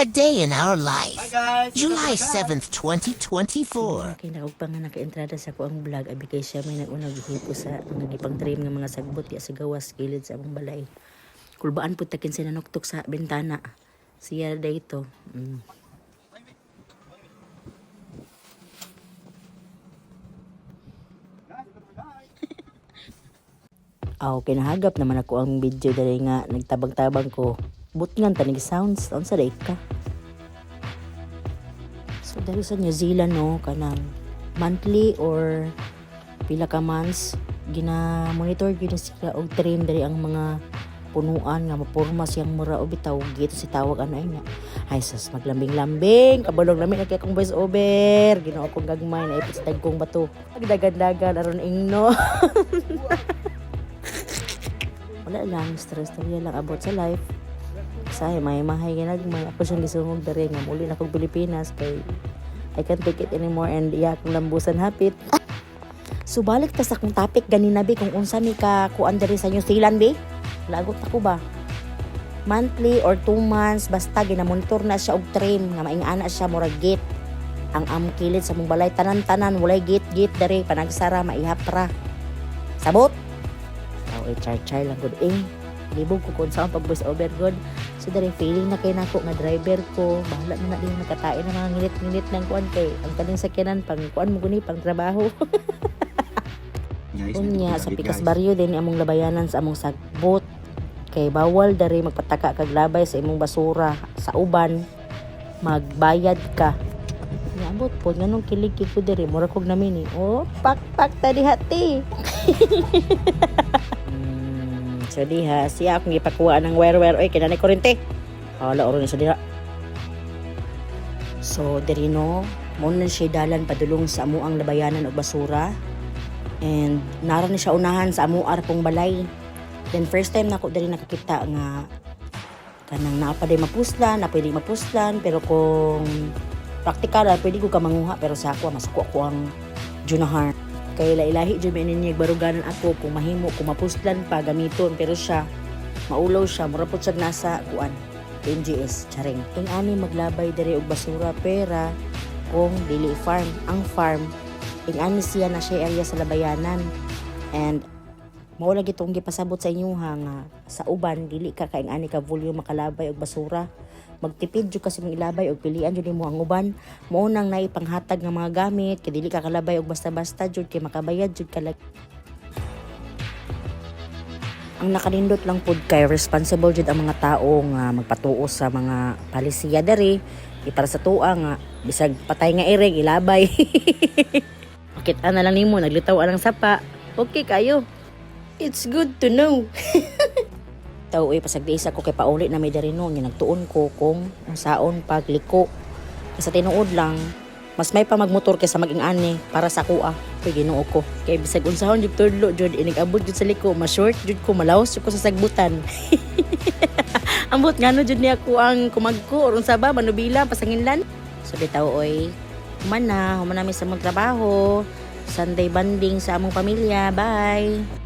A day in our life. Hi guys! July 7th, 2024. Kaya naog pa nga naka-entrada sa ko ang vlog abi kay siya may nagunag hipo sa mga gipang-trim nga mga sagbot ya sa gawas kilid sa among balay. Kulbaan pud takin sila nuktok sa bintana. Siya dayto. Aw kinahagap naman ako ang video dali nga nagtabang-tabang ko. Butngan tanig sounds unsa day ka? So dali sa New Zealand no kanang monthly or pila ka months gina-monitor gyud sila og trim dali ang mga punuan nga maporma siyang mura o bitaw gito si tawag ano ay nga. Ay sus maglambing-lambing kabulong lami na kay akong voice over. Ginoo akong gagmay na ipit sa dagkong bato. Agdagan-dagan aron ingno. Wala lang, stress talaga lang about sa life. Say may mahay ginagmay ako siyang gisungog dere nga muli na kog Pilipinas kay I can't take it anymore and iya akong lambusan hapit. So balik ta sa akong topic ganina bi kung unsa mi ka kuan dere sa New Zealand bi. Lagot ako ba? Monthly or 2 months basta ginamonitor na siya og trim nga maingana siya murag gate. Ang kilid sa mong balay tanan-tanan walay gate dere panagsara maihapra. Sabot. Char lang good libog ko kung saan pag voice over good so dari feeling na kay nako nga driver ko bahala na din nakatain ng mga ngilit ng kuan kay ang kaning sakyanan pang kuan mo guni pang trabaho unya sa pikas baryo din among labayanan sa among sagbot kay bawal dari magpataka kag labay sa imong basura sa uban magbayad ka niabot po nganong kilig ko diri mura kog namin pak tadi hati. So diha, siya akong ipakuha ng wire. Oy, kinanay kurente. Hala, oron sa diha. So, diri no, muna siya dalan padulong sa amuang labayanan o basura. And naran siya unahan sa amuar pong balay. Then first time nako diri nakakita nga kanang napaday mapuslan, na pwede mapuslan, pero kung praktikal pwede ko ka manguha pero sa ako masuko ko ang junahar. Kay lailahi jud may ninyag baruganan ako kung mahimo kung mapuslan pa gamiton pero siya maulaw siya mura pud sad nasa kuan NGS charing ing ani maglabay diri og basura pera kung dili farm ang farm ing ani siya na siya area sa labayanan and mao lagi tong gipasabot sa inyo nga sa uban dili ka kaing ani ka volume makalabay og basura magtipid jud kasi mong ilabay og pilian jud nimo ang uban mao nang naipanghatag nga mga gamit kay dili ka kalabay og basta-basta jud kay makabayad jud ka ang nakanindot lang pud kay responsible jud ang mga tao nga magpatuo sa mga palisiya diri para sa tuwa nga bisag patay nga ireg ilabay makita na lang nimo naglitaw ang sapa okay kayo it's good to know. Tao pasagdiisa ko kay paulit na may darino nga nagtuon ko kung saon pagliko sa tinuod lang mas may pa magmotor kaysa maging-ani para sa kuha kay Ginoo ko kay bisag unsahon jud tudlo jud inigabot jud sa liko ma-short jud ko malaos jud ko sa sagbutan ambot ngano jud niya ko ang kumagko uron sa ba manubila pasanginlan so bitaw humana mi sa mong trabaho Sunday banding sa among pamilya bye.